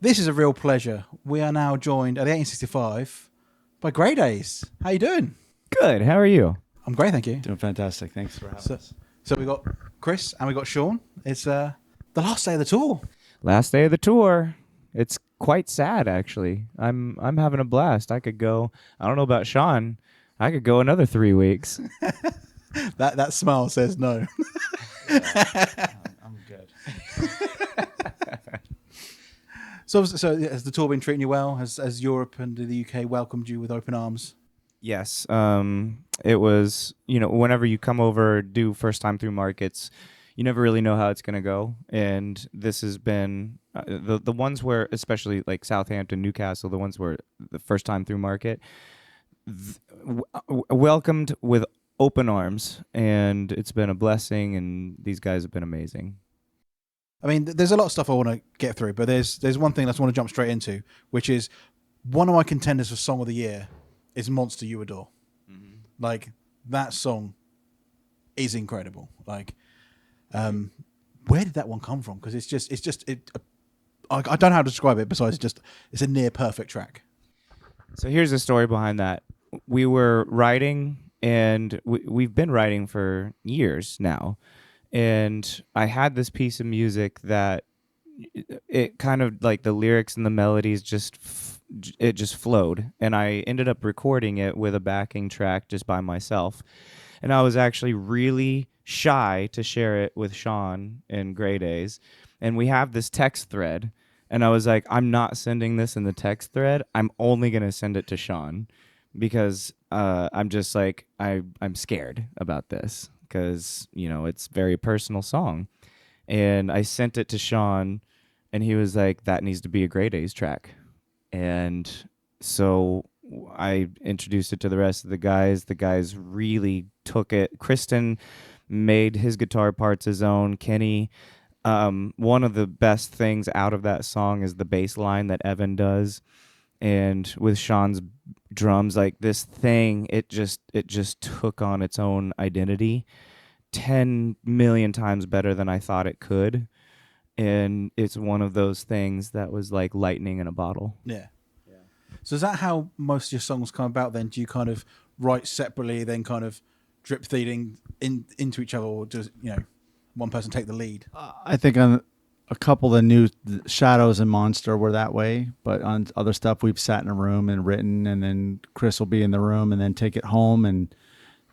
This is a real pleasure. We are now joined at the 1865 by Grey Daze. How you doing? Good. How are you? I'm great, thank you. Doing fantastic. Thanks for having us. So we got Cris and we got Sean. It's the last day of the tour. Last day of the tour. It's quite sad, actually. I'm having a blast. I could go. I don't know about Sean. I could go another 3 weeks. That smile says no. I'm good. So has the tour been treating you well? Has Europe and the UK welcomed you with open arms? Yes. It was, whenever you come over, do first time through markets, you never really know how it's going to go. And this has been the ones where, especially like Southampton, Newcastle, the ones where the first time through market, welcomed with open arms. And it's been a blessing. And these guys have been amazing. I mean, there's a lot of stuff I want to get through, but there's one thing I just want to jump straight into, which is one of my contenders for Song of the Year is Monster You Adore. Mm-hmm. Like, that song is incredible. Like, where did that one come from? Because I don't know how to describe it besides it's a near perfect track. So here's the story behind that. We were writing, and we've been writing for years now. And I had this piece of music that it kind of like the lyrics and the melodies just flowed. And I ended up recording it with a backing track just by myself. And I was actually really shy to share it with Sean in Grey Daze. And we have this text thread. And I was like, I'm not sending this in the text thread. I'm only going to send it to Sean because I'm just like, I'm scared about this. Because, it's a very personal song. And I sent it to Sean, and he was like, that needs to be a Grey Daze track. And so I introduced it to the rest of the guys. The guys really took it. Kristen made his guitar parts his own. Kenny, one of the best things out of that song is the bass line that Evan does. And with Sean's drums, like this thing, it just took on its own identity 10 million times better than I thought it could. And it's one of those things that was like lightning in a bottle. Yeah. So is that how most of your songs come about then? Do you kind of write separately, then kind of drip feeding into each other, or does one person take the lead? I think on a couple of the new Shadows and Monster were that way, but on other stuff we've sat in a room and written, and then Cris will be in the room and then take it home and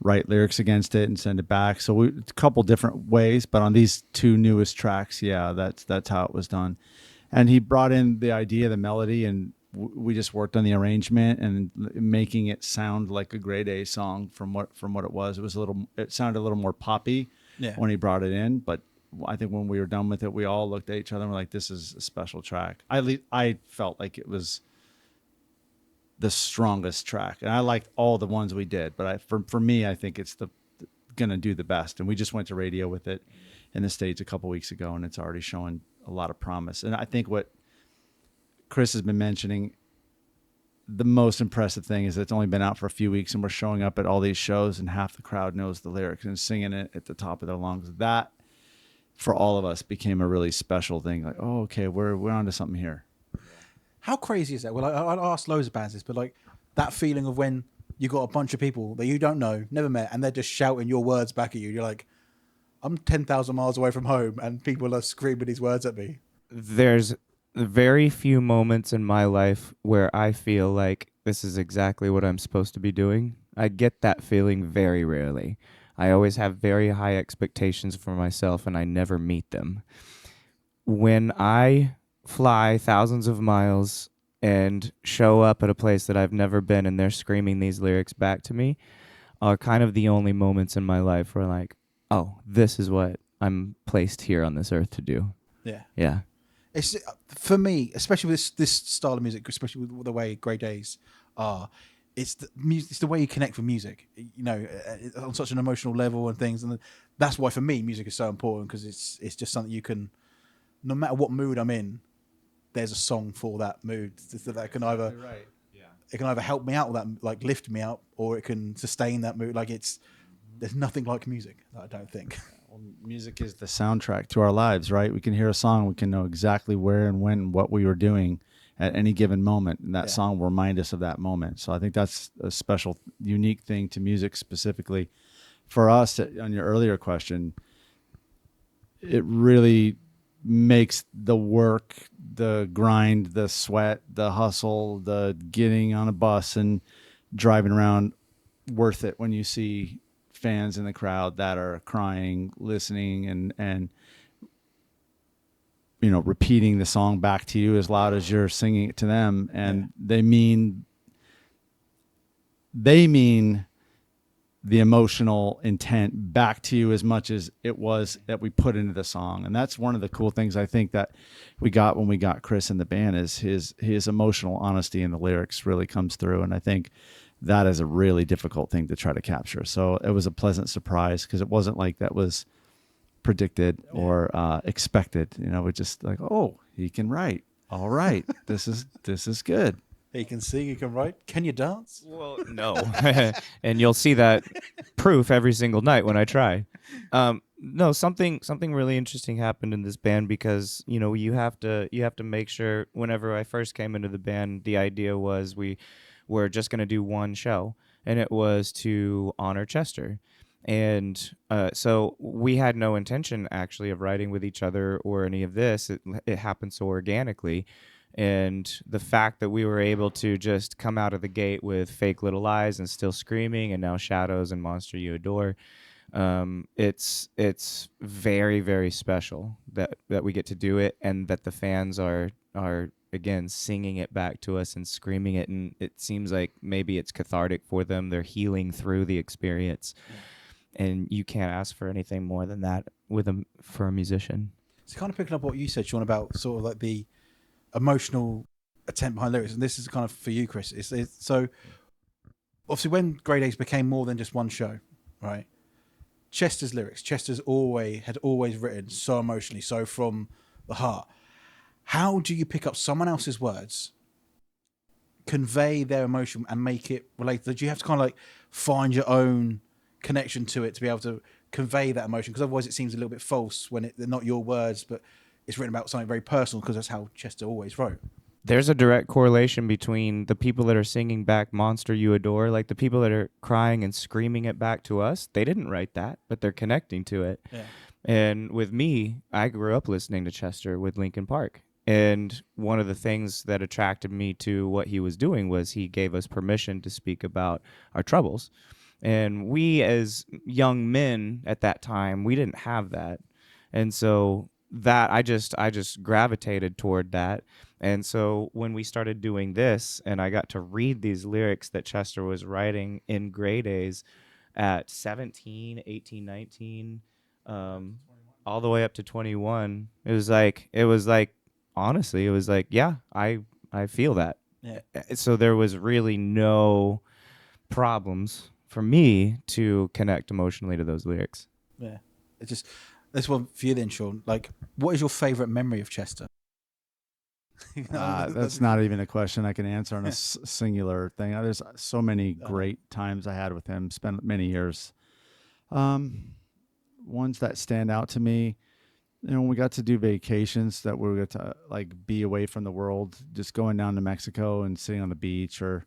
write lyrics against it and send it back. So a couple different ways, but on these two newest tracks, yeah, that's how it was done. And he brought in the idea, the melody, and we just worked on the arrangement and making it sound like a Grey Daze song from what it was. It sounded a little more poppy when he brought it in, but I think when we were done with it, we all looked at each other and were like, this is a special track. I felt like it was the strongest track, and I liked all the ones we did, but for me, I think it's gonna do the best. And we just went to radio with it in the States a couple weeks ago, and it's already showing a lot of promise. And I think what Cris has been mentioning, the most impressive thing is that it's only been out for a few weeks, and we're showing up at all these shows, and half the crowd knows the lyrics and singing it at the top of their lungs. That, for all of us, became a really special thing. Like, oh, okay, we're onto something here. How crazy is that? Well, I asked loads of bands this, but like that feeling of when you got a bunch of people that you don't know, never met, and they're just shouting your words back at you. You're like, I'm 10,000 miles away from home, and people are screaming these words at me. There's very few moments in my life where I feel like this is exactly what I'm supposed to be doing. I get that feeling very rarely. I always have very high expectations for myself, and I never meet them. When I fly thousands of miles and show up at a place that I've never been, and they're screaming these lyrics back to me, are kind of the only moments in my life where like, oh, this is what I'm placed here on this earth to do. Yeah. It's for me, especially with this style of music, especially with the way Grey Daze are. It's the way you connect with music, on such an emotional level and things, and that's why for me music is so important, because it's just something you can, no matter what mood I'm in, there's a song for that mood that can either it can either help me out with that, like lift me up, or it can sustain that mood. Like there's nothing like music, I don't think. Well, music is the soundtrack to our lives, right? We can hear a song, we can know exactly where and when and what we were doing at any given moment, and that song will remind us of that moment. So I think that's a special, unique thing to music specifically. For us, on your earlier question, it really makes the work, the grind, the sweat, the hustle, the getting on a bus and driving around worth it when you see fans in the crowd that are crying, listening, and repeating the song back to you as loud as you're singing it to them, and they mean the emotional intent back to you as much as it was that we put into the song. And that's one of the cool things I think that we got when we got Cris in the band, is his emotional honesty in the lyrics really comes through. And I think that is a really difficult thing to try to capture. So it was a pleasant surprise, because it wasn't like that was predicted or expected. We're just like, oh, he can write. All right. This is good. He can sing, he can write. Can you dance? Well, no. And you'll see that proof every single night when I try. No, something really interesting happened in this band, because you have to make sure. Whenever I first came into the band, the idea was we were just going to do one show, and it was to honor Chester. And so we had no intention actually of writing with each other or any of this. It happened so organically. And the fact that we were able to just come out of the gate with Fake Little Lies and Still Screaming, and now Shadows and Monster You Adore, it's very, very special that we get to do it, and that the fans are again singing it back to us and screaming it, and it seems like maybe it's cathartic for them. They're healing through the experience, and you can't ask for anything more than that for a musician. So kind of picking up what you said, Sean, about sort of like the emotional attempt behind lyrics, and this is kind of for you, Cris. It's so obviously when Grey Daze became more than just one show, right? Chester's lyrics, had always written so emotionally, so from the heart. How do you pick up someone else's words, convey their emotion, and make it related? Do you have to kind of like find your own connection to it to be able to convey that emotion? Because otherwise it seems a little bit false when they're not your words, but it's written about something very personal, because that's how Chester always wrote. There's a direct correlation between the people that are singing back Monster You Adore, like the people that are crying and screaming it back to us. They didn't write that, but they're connecting to it. Yeah. And with me, I grew up listening to Chester with Linkin Park. And one of the things that attracted me to what he was doing was he gave us permission to speak about our troubles. And we, as young men at that time, we didn't have that. And so that I just gravitated toward that. And so when we started doing this, and I got to read these lyrics that Chester was writing in Grey Daze at 17, 18, 19, all the way up to 21, it was like honestly, it was like, yeah, I feel that. Yeah. So there was really no problems for me to connect emotionally to those lyrics. Yeah. It's just, this one for you then, Sean. Like, what is your favorite memory of Chester? That's not even a question I can answer on a singular thing. There's so many great times I had with him, spent many years. Ones that stand out to me, when we got to do vacations that we got to like be away from the world, just going down to Mexico and sitting on the beach, or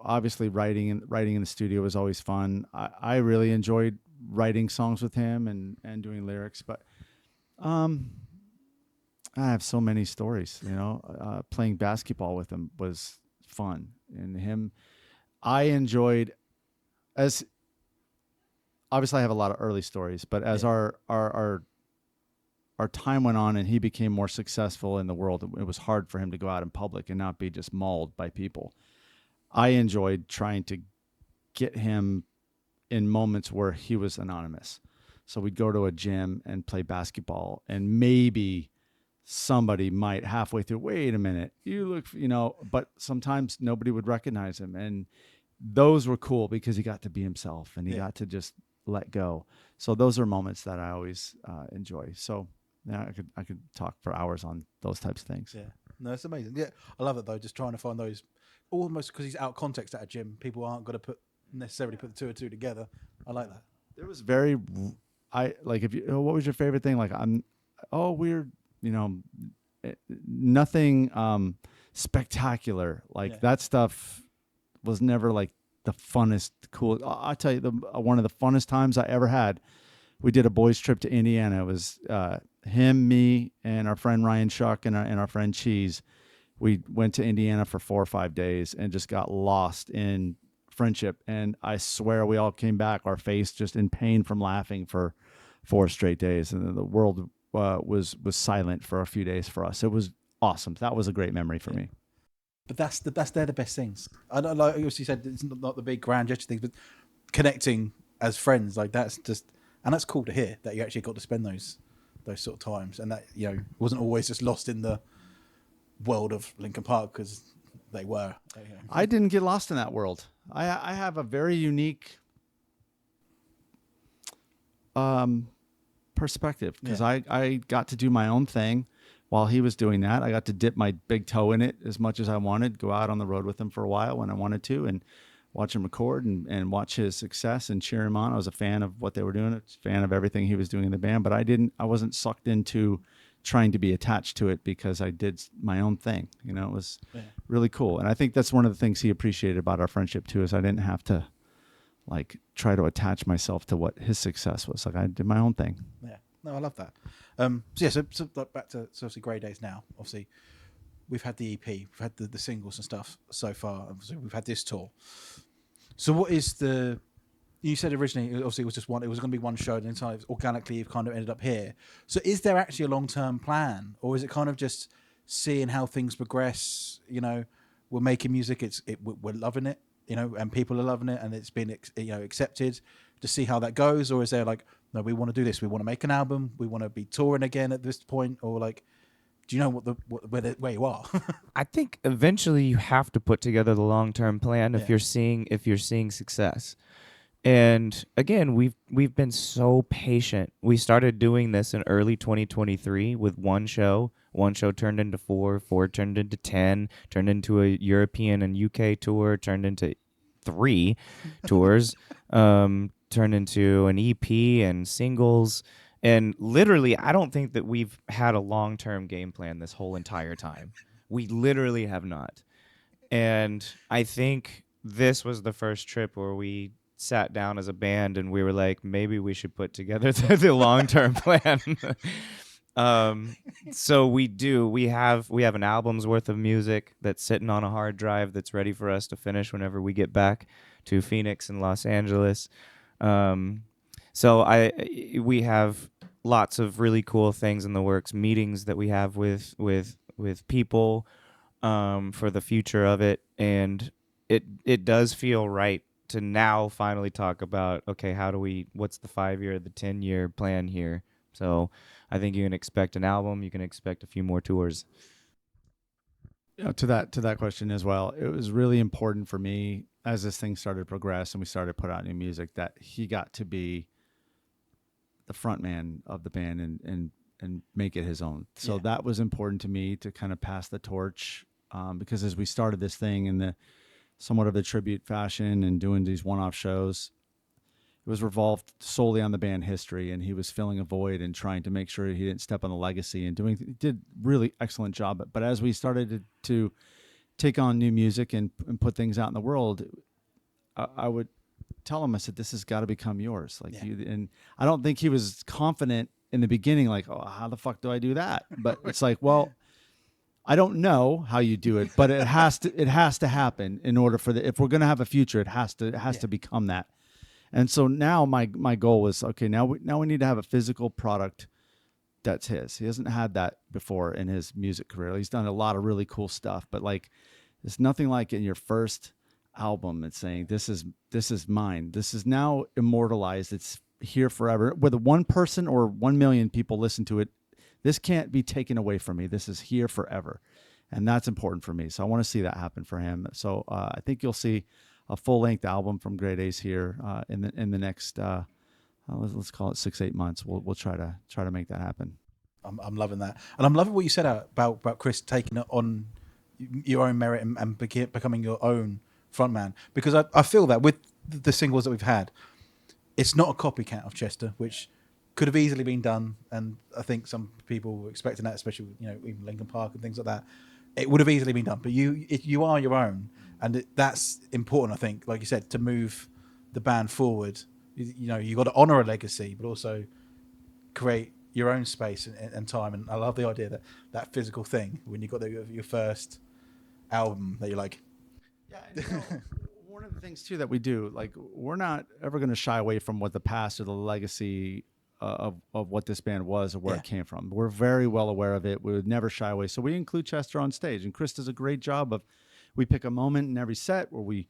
obviously writing in the studio was always fun. I really enjoyed writing songs with him and doing lyrics, but I have so many stories. Playing basketball with him was fun, and I enjoyed. As obviously I have a lot of early stories, but as our time went on and he became more successful in the world, it was hard for him to go out in public and not be just mauled by people. I enjoyed trying to get him in moments where he was anonymous. So we'd go to a gym and play basketball, and maybe somebody might halfway through, wait a minute, you look, but sometimes nobody would recognize him. And those were cool because he got to be himself and he got to just let go. So those are moments that I always enjoy. So yeah, I could talk for hours on those types of things. Yeah, no, it's amazing. Yeah, I love it though. Just trying to find those, almost because he's out of context at a gym. People aren't going to necessarily put the two and two together. I like that. It was very, if you, what was your favorite thing? Like we're, nothing spectacular. Like that stuff was never like the funnest, cool. I'll tell you, one of the funnest times I ever had, we did a boys trip to Indiana. It was him, me, and our friend Ryan Shuck and our friend Cheese. We went to Indiana for 4 or 5 days and just got lost in friendship. And I swear we all came back, our face just in pain from laughing for 4 straight days. And then the world was silent for a few days for us. It was awesome. That was a great memory for me. But they're the best things. I don't like you said it's not the big grand gesture things, but connecting as friends, like that's just, and that's cool to hear that you actually got to spend those sort of times, and that wasn't always just lost in the world of Linkin Park, because they were. I didn't get lost in that world. I have a very unique perspective, because I got to do my own thing while he was doing that. I got to dip my big toe in it as much as I wanted, go out on the road with him for a while when I wanted to, and watch him record and watch his success and cheer him on. I was a fan of what they were doing. I was a fan of everything he was doing in the band, but I wasn't sucked into trying to be attached to it, because I did my own thing. It was really cool. And I think that's one of the things he appreciated about our friendship too, is I didn't have to like try to attach myself to what his success was. Like I did my own thing. Yeah. No, I love that. So like back to obviously Grey Daze now. Obviously, we've had the EP, we've had the singles and stuff so far. Obviously, we've had this tour. So what is the? You said originally, obviously, it was just one. It was going to be one show, and then organically, you've kind of ended up here. So is there actually a long-term plan, or is it kind of just seeing how things progress? We're making music. We're loving it. And people are loving it, and it's been accepted. To see how that goes, or is there like, no, we want to do this. We want to make an album. We want to be touring again at this point, or like, do you know where you are? I think eventually you have to put together the long-term plan if you're seeing success. And again, we've been so patient. We started doing this in early 2023 with one show. One show turned into 4 turned into 10, turned into a European and UK tour, turned into 3 tours, turned into an EP and singles. And literally, I don't think that we've had a long-term game plan this whole entire time. We literally have not. And I think this was the first trip where we sat down as a band and we were like, maybe we should put together the long-term plan. So we have an album's worth of music that's sitting on a hard drive that's ready for us to finish whenever we get back to Phoenix and Los Angeles. So we have lots of really cool things in the works, meetings that we have with people for the future of it, and it does feel right to now finally talk about, okay, what's the 5-year, the 10-year plan here? So I think you can expect an album, you can expect a few more tours. To that question as well, it was really important for me as this thing started to progress and we started to put out new music that he got to be the front man of the band and make it his own. So that was important to me to kind of pass the torch, because as we started this thing in the somewhat of the tribute fashion and doing these one-off shows, it was revolved solely on the band history, and he was filling a void and trying to make sure he didn't step on the legacy, and he did really excellent job. But as we started to take on new music and put things out in the world, I would tell him, I said, this has got to become yours. And I don't think he was confident in the beginning, like, oh, how the fuck do I do that? But it's like, well, I don't know how you do it, but it has to happen in order for if we're going to have a future, it has to become that. And so now my goal was, okay, now we need to have a physical product that's his. He hasn't had that before in his music career. He's done a lot of really cool stuff, but like, it's nothing like in your first album it's saying, this is mine. This is now immortalized. It's here forever. Whether 1 person or 1 million people listen to it, this can't be taken away from me. This is here forever. And that's important for me. So I want to see that happen for him. So I think you'll see a full-length album from Grey Daze here in the next let's call it 6-8 months. We'll try to make that happen. I'm loving that, and I'm loving what you said about Cris taking it on your own merit and becoming your own frontman, because I feel that with the singles that we've had, it's not a copycat of Chester, which could have easily been done, and I think some people were expecting that, especially even Linkin Park and things like that. It would have easily been done, but you are your own, and that's important. I think, like you said, to move the band forward. You got to honor a legacy, but also create your own space and time. And I love the idea that physical thing when you got your first album that you're like, yeah. And, one of the things too that we do, like, we're not ever going to shy away from what the past or the legacy of what this band was or where it came from. We're very well aware of it. We would never shy away. So we include Chester on stage, and Cris does a great job of. We pick a moment in every set where we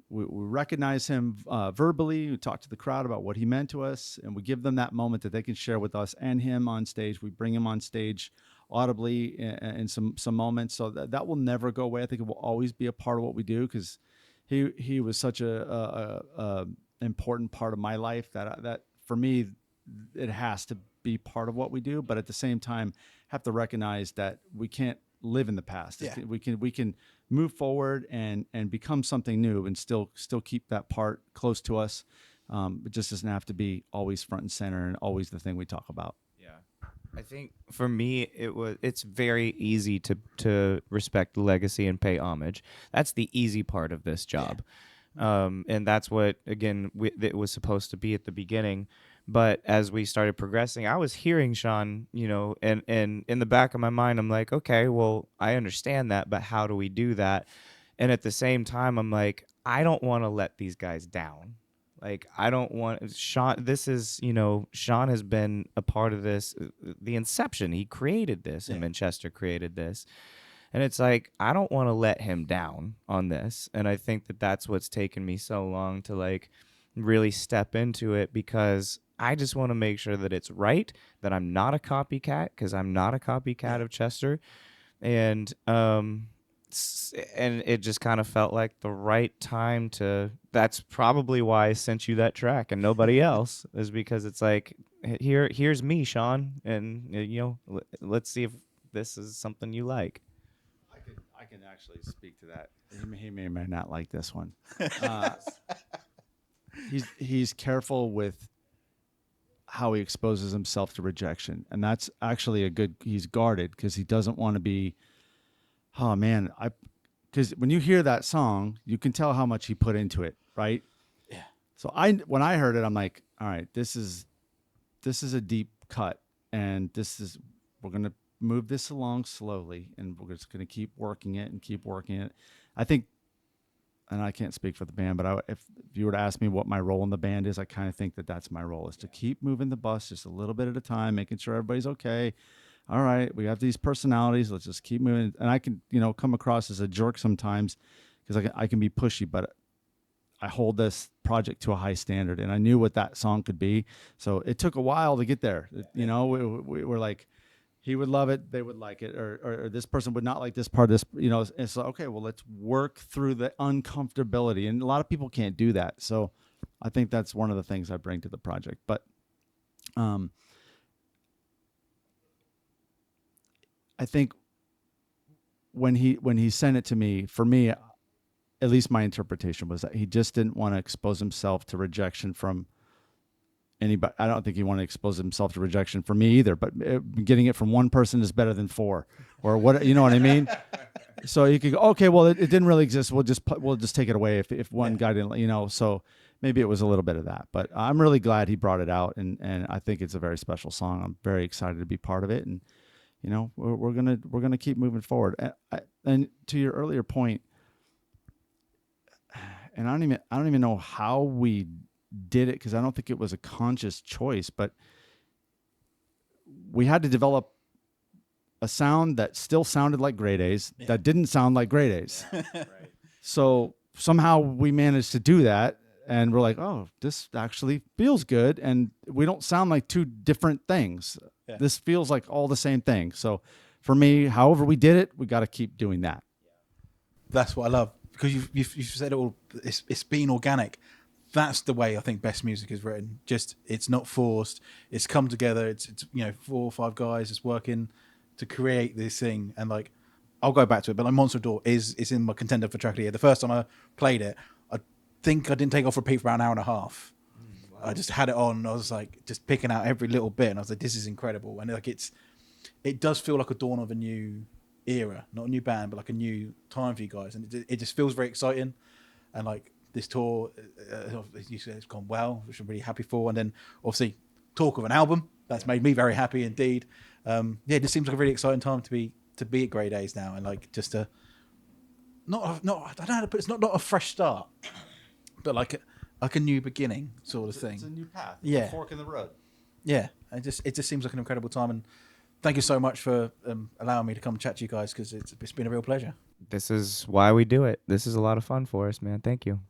recognize him verbally. We talk to the crowd about what he meant to us, and we give them that moment that they can share with us and him on stage. We bring him on stage audibly in some moments, so that will never go away. I think it will always be a part of what we do, because he was such a important part of my life that for me it has to be part of what we do. But at the same time, have to recognize that we can't live in the past. Yeah. We can move forward and become something new, and still keep that part close to us. It just doesn't have to be always front and center and always the thing we talk about. Yeah, I think for me it's very easy to respect the legacy and pay homage. That's the easy part of this job, and that's what again it was supposed to be at the beginning. But as we started progressing, I was hearing Sean, and in the back of my mind, I'm like, okay, well, I understand that, but how do we do that? And at the same time, I'm like, I don't want to let these guys down. Like, I don't want Sean. This is, Sean has been a part of this, the inception. He created this, and Manchester created this. And it's like, I don't want to let him down on this. And I think that's what's taken me so long to like really step into it, because I just want to make sure that it's right, that I'm not a copycat, because I'm not a copycat of Chester. And it just kind of felt like the right time to. That's probably why I sent you that track and nobody else, is because it's like, here's me, Sean, and let's see if this is something you like. I can actually speak to that. He may or may not like this one. He's careful with how he exposes himself to rejection, and that's actually he's guarded, because he doesn't want to be, oh man, because when you hear that song, you can tell how much he put into it, right? Yeah. So when I heard it, I'm like, all right, this is a deep cut, and we're gonna move this along slowly, and we're just gonna keep working it. I think, and I can't speak for the band, but if you were to ask me what my role in the band is, I kind of think that's my role, is to keep moving the bus just a little bit at a time, making sure everybody's okay. All right, we have these personalities. Let's just keep moving. And I can, come across as a jerk sometimes, because I can be pushy, but I hold this project to a high standard, and I knew what that song could be. So it took a while to get there. We were like, he would love it, they would like it, or this person would not like this part of this, it's like, okay, well, let's work through the uncomfortability. And a lot of people can't do that. So I think that's one of the things I bring to the project. But I think when he sent it to me, for me, at least my interpretation was that he just didn't want to expose himself to rejection from anybody. I don't think he wanted to expose himself to rejection from me either, but getting it from one person is better than four, or what, you know what I mean? So you could go, okay, well, it didn't really exist. We'll just take it away if one guy didn't, so maybe it was a little bit of that, but I'm really glad he brought it out. And I think it's a very special song. I'm very excited to be part of it. And, we're going to keep moving forward. And to your earlier point, and I don't even know how we did it, because I don't think it was a conscious choice, but we had to develop a sound that still sounded like Grey Daze, that didn't sound like Grey Daze. Yeah, right. So somehow we managed to do that, and we're like, oh, this actually feels good, and we don't sound like two different things. Yeah. This feels like all the same thing. So for me, however we did it, we got to keep doing that. That's what I love, because you've said it all. It's been organic. That's the way I think best music is written. Just, it's not forced. It's come together. It's 4 or 5 guys just working to create this thing. And like, I'll go back to it, but like Monster Door is in my contender for track of the year. The first time I played it, I think I didn't take off repeat for about an hour and a half. I just had it on. And I was like just picking out every little bit, and I was like, this is incredible. And like it does feel like a dawn of a new era, not a new band, but like a new time for you guys, and it just feels very exciting. And like this tour, you said it's gone well, which I'm really happy for. And then obviously talk of an album that's made me very happy indeed. It just seems like a really exciting time to be at Grey Daze now, and like just a not I don't know how to put it, it's not a fresh start, but like a new beginning sort of thing. It's a new path. Yeah. A fork in the road. Yeah, it just seems like an incredible time, and thank you so much for allowing me to come chat to you guys, because it's been a real pleasure. This is why we do it. This is a lot of fun for us, man. Thank you.